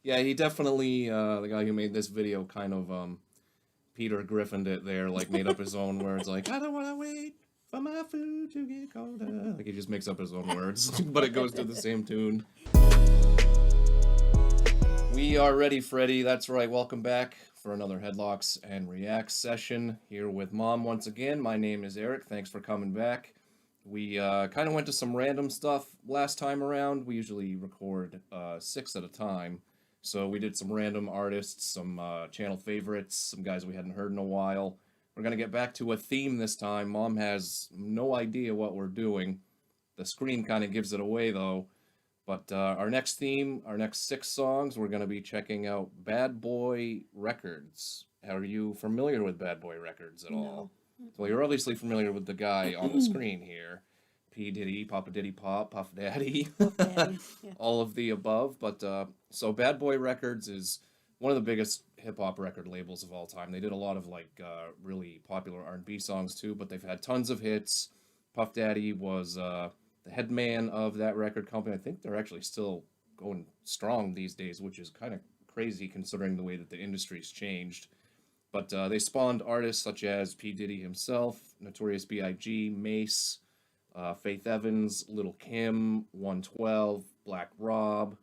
Yeah, he definitely, the guy who made this video kind of, Peter Griffined it there, like made up his own words, like, I don't want to wait for my food to get colder. Like he just makes up his own words, but it goes to the same tune. We are ready, Freddy. That's right. Welcome back for another Headlocks and Reacts session here with Mom once again. My name is Eric. Thanks for coming back. We kind of went to some random stuff last time around. We usually record 6 at a time. So we did some random artists, some channel favorites, some guys we hadn't heard in a while. We're going to get back to a theme this time. Mom has no idea what we're doing. The screen kind of gives it away, though. But our next theme, our next 6 songs, we're going to be checking out Bad Boy Records. Are you familiar with Bad Boy Records at all? No. Well, you're obviously familiar with the guy on the screen here. P. Diddy, Papa Diddy Pop, Puff Daddy, Daddy, yeah. all of the above. But so Bad Boy Records is one of the biggest hip-hop record labels of all time. They did a lot of really popular R&B songs too, but they've had tons of hits. Puff Daddy was the head man of that record company. I think they're actually still going strong these days, which is kind of crazy considering the way that the industry's changed. But they spawned artists such as P. Diddy himself, Notorious B.I.G., Mace, Faith Evans, Lil' Kim, 112, Black Rob.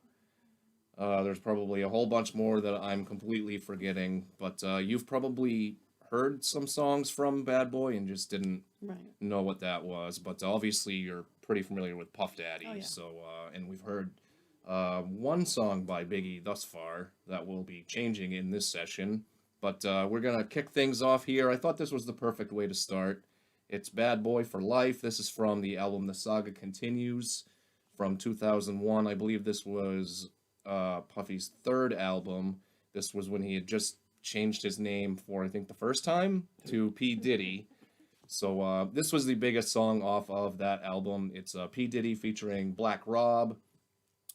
There's probably a whole bunch more that I'm completely forgetting, but you've probably heard some songs from Bad Boy and just didn't know what that was. But obviously you're pretty familiar with Puff Daddy. Oh, yeah. So and we've heard one song by Biggie thus far that will be changing in this session. But we're gonna kick things off here. I thought this was the perfect way to start. It's Bad Boy for Life. This is from the album The Saga Continues from 2001. I believe this was Puffy's 3rd album. This was when he had just changed his name for, I think, the first time to P. Diddy. So this was the biggest song off of that album. It's P. Diddy featuring Black Rob,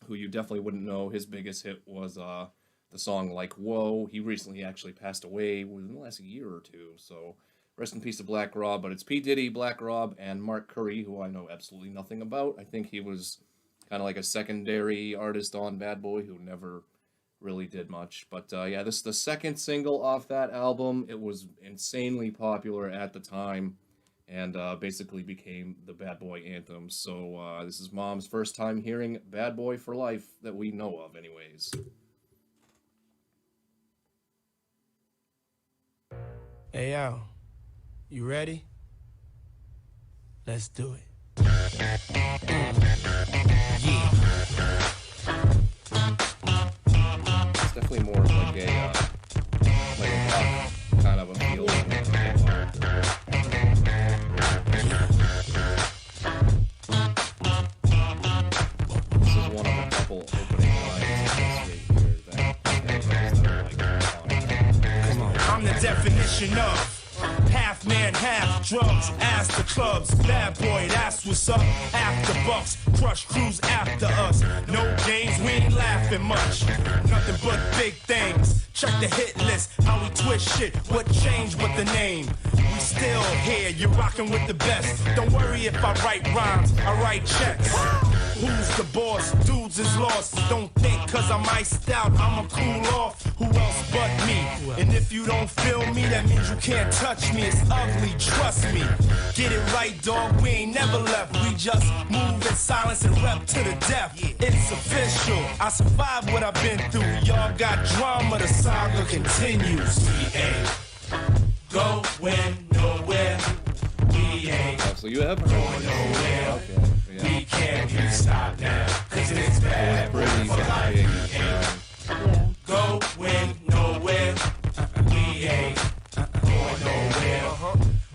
who you definitely wouldn't know. His biggest hit was the song Like Whoa. He recently actually passed away within the last year or two. So rest in peace to Black Rob. But it's P. Diddy, Black Rob, and Mark Curry, who I know absolutely nothing about. I think he was kind of like a secondary artist on Bad Boy who never really did much. But yeah, this is the 2nd single off that album. It was insanely popular at the time and basically became the Bad Boy anthem. So this is Mom's first time hearing Bad Boy for Life that we know of anyways. Hey, yo, you ready? Let's do it. Yeah. It's definitely more of like a pop kind of a feel. This is one of a couple opening lines right here that I'm the definition of half man, half drugs, ass the clubs, bad boy, that's what's up. After bucks, crush crews after us. No games, we ain't laughing much. Nothing but big things. Check the hit list, how we twist shit. What changed but the name? We still here, you're rocking with the best. Don't worry if I write rhymes, I write checks. Who's the boss? Dudes is lost. Don't think cause I'm iced out, I'ma cool off. Who else but me? And if you don't feel me, that means you can't touch me. It's ugly, trust me. Get it right, dog, we ain't never left. We just move in silence and rep to the death. It's official, I survived what I've been through. Y'all got drama, the saga continues. We ain't going nowhere. We ain't so you have going nowhere. Okay. Yeah. We can't be stopped now, cause it's bad boy for life. We ain't going nowhere. We ain't going nowhere.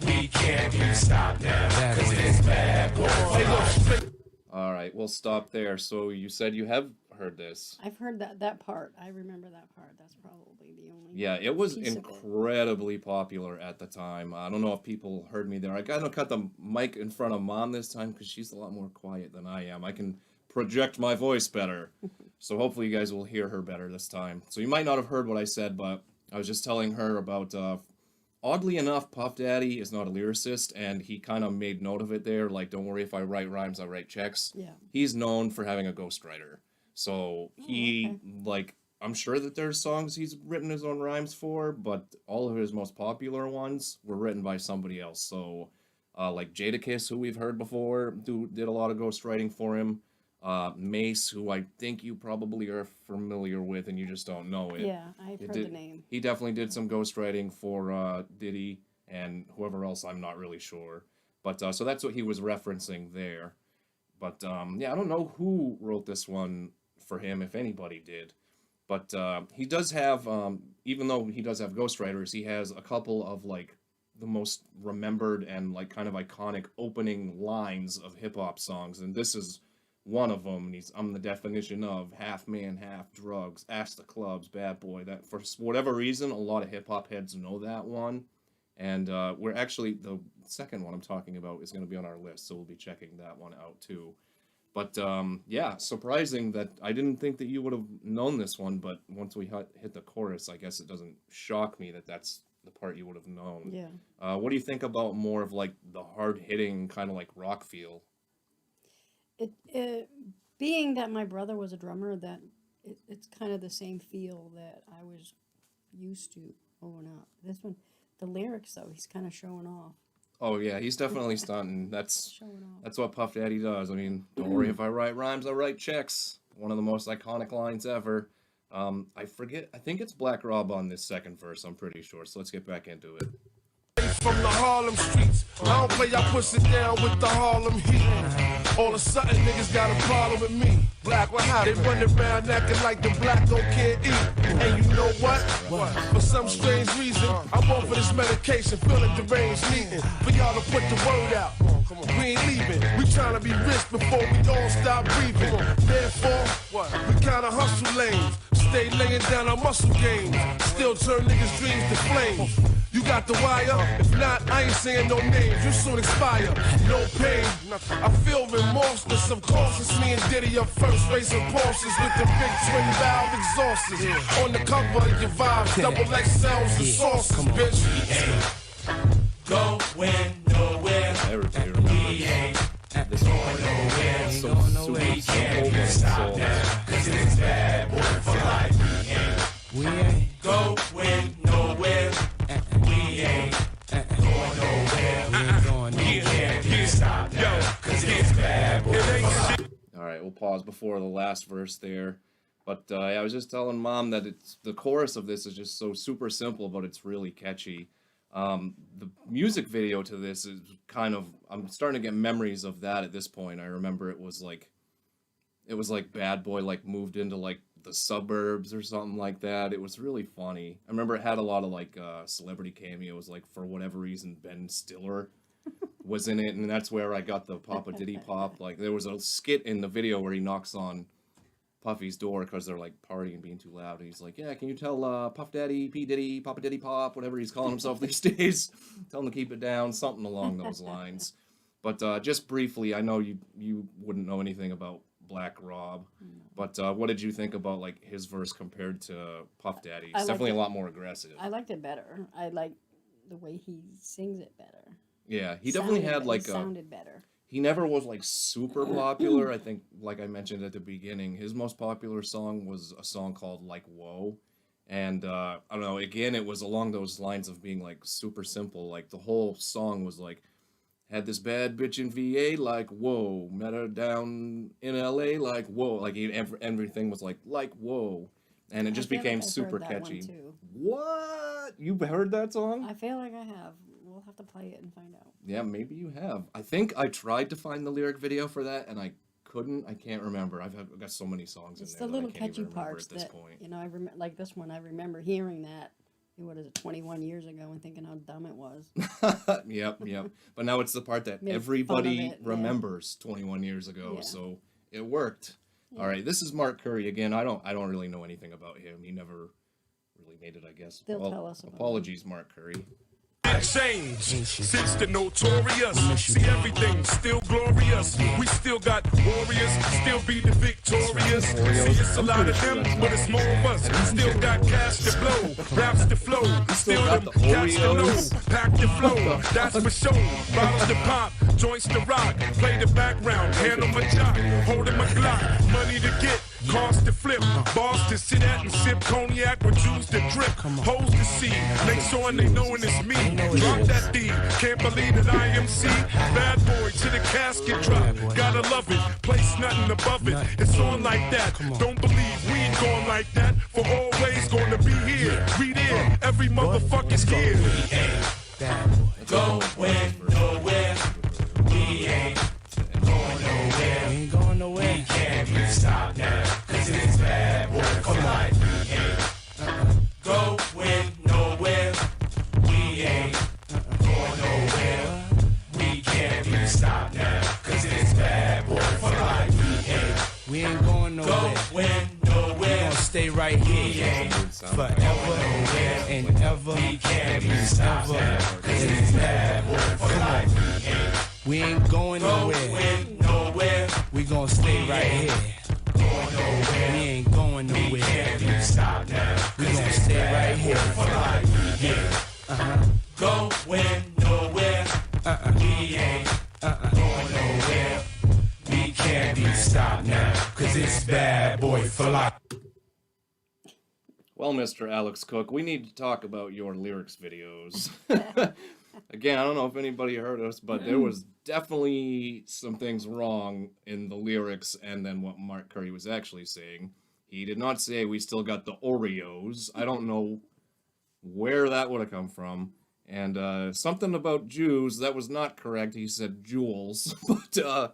We can't be stopped now, cause it's bad boy for life. All right, we'll stop there. So you said you have heard this. I've heard that part. I remember that part. That's probably the only. Yeah, it was piece of it. incredibly popular at the time. I don't know if people heard me there. I got to cut the mic in front of Mom this time because she's a lot more quiet than I am. I can project my voice better. So hopefully you guys will hear her better this time. So you might not have heard what I said, but I was just telling her about, oddly enough, Puff Daddy is not a lyricist, and he kind of made note of it there. Like, don't worry if I write rhymes, I write checks. Yeah. He's known for having a ghostwriter. So he, like, I'm sure that there's songs he's written his own rhymes for, but all of his most popular ones were written by somebody else. So, like Jadakiss, who we've heard before, did a lot of ghostwriting for him. Mace, who I think you probably are familiar with and you just don't know it. Yeah, I've heard the name. He definitely did some ghostwriting for Diddy and whoever else, I'm not really sure. But so that's what he was referencing there. But yeah, I don't know who wrote this one for him, if anybody did. But he does have, even though he does have ghostwriters, he has a couple of like the most remembered and like kind of iconic opening lines of hip hop songs, and this is one of them. And I'm the definition of half man, half drugs, ask the clubs, bad boy. That for whatever reason, a lot of hip hop heads know that one, and we're actually the second one I'm talking about is going to be on our list, so we'll be checking that one out too. But yeah, surprising that I didn't think that you would have known this one, but once we hit the chorus, I guess it doesn't shock me that that's the part you would have known. Yeah. What do you think about more of like the hard-hitting kind of like rock feel? It being that my brother was a drummer, that it's kind of the same feel that I was used to growing up. This one, the lyrics though, he's kind of showing off. Oh yeah, he's definitely stunting. That's Showing off. that's what Puff Daddy does. I mean, don't worry if I write rhymes, I write checks. One of the most iconic lines ever. I forget. I think it's Black Rob on this second verse. I'm pretty sure. So let's get back into it. From the Harlem streets, I don't play, I push it down with the Harlem heat. All of a sudden, niggas got a problem with me. Black, what happened? They run around acting like the black don't can't eat. And you know what? For some strange reason, I'm on for this medication, feeling deranged, needing for y'all to put the word out. We ain't leaving. We trying to be rich before we all stop breathing. Therefore, we kinda hustle lanes. Stay laying down our muscle games. Still turn niggas' dreams to flames. You got the wire? If not, I ain't saying no names. You soon expire. No pain. I feel remorseless. Of course, it's me and Diddy up first, racing Porsches with the big twin valve exhausts. On the cover of your vibes, double XLs and sauces, bitch. Going nowhere. Everybody remembers this one. It's so super simple, but it's so Cause it's bad boy for life. We ain't going nowhere. We ain't going nowhere. We can't stop now. Cause it's bad boy. All right, we'll pause before the last verse there. But I was just telling Mom that it's the chorus of this is just so super simple, but it's really catchy. The music video to this is kind of, I'm starting to get memories of that at this point. I remember it was like Bad Boy like moved into like the suburbs or something like that. It was really funny. I remember it had a lot of like celebrity cameos, like for whatever reason Ben Stiller was in it, and that's where I got the Papa Diddy Pop. Like there was a skit in the video where he knocks on Puffy's door because they're like partying and being too loud, and he's like, yeah, can you tell Puff Daddy, P Diddy, Papa Diddy Pop, whatever he's calling himself these days, tell him to keep it down, something along those lines. But just briefly, I know you wouldn't know anything about Black Rob, but what did you think about like his verse compared to Puff Daddy? It's definitely a lot more aggressive. I liked it better. I like the way he sings it better. Yeah, he definitely had like a... sounded better. He never was like super popular. I think, like I mentioned at the beginning, his most popular song was a song called Like Whoa. And I don't know, again, it was along those lines of being like super simple. Like the whole song was like, had this bad bitch in VA, like whoa, met her down in LA, like whoa. Like everything was like whoa. And it just became super catchy. What? You've heard that song? I feel like I have. We'll have to play it and find out. Yeah, maybe you have. I think I tried to find the lyric video for that, and I couldn't. I can't remember. I've got so many songs it's in there. It's the little that I can't catchy even remember parts at this that, point. you know, I remember, like this one, I remember hearing that, what is it, 21 years ago and thinking how dumb it was. Yep. But now it's the part that everybody remembers 21 years ago, so it worked. Yeah. All right, this is Mark Curry again. I don't really know anything about him. He never really made it, I guess. They'll tell us about apologies, Mark Curry. Change since the notorious. See everything still glorious. We still got warriors, still be the victorious. See it's a lot of them, but it's more of us. Still got cash to blow, raps to flow. Still them cats to know, pack the flow. That's for sure. Bottles to pop, joints to rock. Play the background, handle my job, holding my Glock. Money to get. Cars to flip, bars to sit at and sip cognac with juice to drip, hoes to see, make sure they knowin' it's me. Drop that D, can't believe that I am C. Bad boy to the casket drop, gotta love it, place nothing above it. It's on like that, don't believe we ain't going like that. For always gonna be here, we there, every motherfucker's here. We ain't going nowhere, we ain't going nowhere. We ain't going nowhere. We can't be stopped now, cause it's bad boy for life. We ain't going nowhere. We ain't going nowhere. We can't be stopped now, cause it's bad boy for life. We ain't going nowhere. Going We nowhere. gonna stay right here forever and ever. We can't be stopped now, cause it's bad boy for life. We ain't going nowhere. Going nowhere. We gonna stay right here. Going nowhere. We ain't going We nowhere. can't be stopped now, We cause gonna it's stay bad right here. boy for life. Yeah. Going nowhere. We ain't going nowhere. We can't be stopped now, cause it's bad boy for life. Well, Mr. Alex Cook, we need to talk about your lyrics videos. Again, I don't know if anybody heard us, but there was definitely some things wrong in the lyrics and then what Mark Curry was actually saying. He did not say we still got the Oreos. I don't know where that would have come from. And something about Jews, that was not correct. He said jewels. But,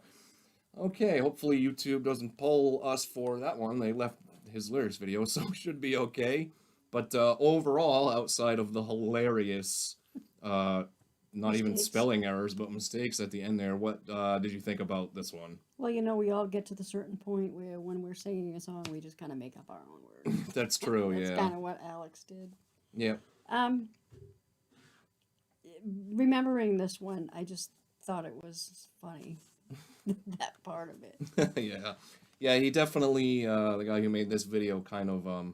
okay, hopefully YouTube doesn't poll us for that one. They left his lyrics video, so it should be okay. But overall, outside of the hilarious, not even Mistakes. spelling errors, but mistakes at the end there, what did you think about this one? Well, you know, we all get to the certain point where when we're singing a song, we just kind of make up our own words. That's true, That's yeah. kind of what Alex did. Yeah. Remembering this one, I just thought it was funny. That part of it. Yeah. Yeah, he definitely, the guy who made this video kind of,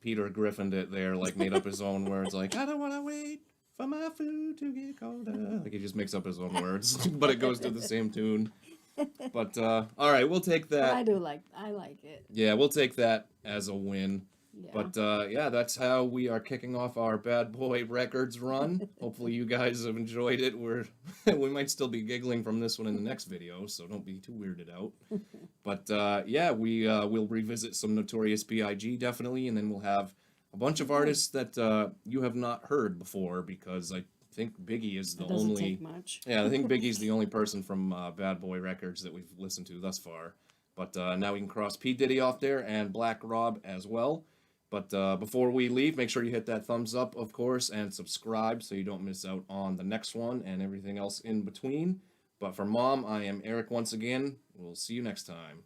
Peter Griffined it there, like made up his own words, like, I don't want to wait for my food to get colder. Like, he just makes up his own words, but it goes to the same tune. But, alright, we'll take But that. I like it. Yeah, we'll take that as a win. Yeah. But, yeah, that's how we are kicking off our Bad Boy Records run. Hopefully you guys have enjoyed it. We might still be giggling from this one in the next video, so don't be too weirded out. But, yeah, we'll revisit some Notorious B.I.G. definitely, and then we'll have a bunch of artists that you have not heard before, because I think Biggie is the It doesn't only... take much. Yeah, I think Biggie's the only person from Bad Boy Records that we've listened to thus far. But now we can cross P. Diddy off there and Black Rob as well. But before we leave, make sure you hit that thumbs up, of course, and subscribe so you don't miss out on the next one and everything else in between. But for Mom, I am Eric once again. We'll see you next time.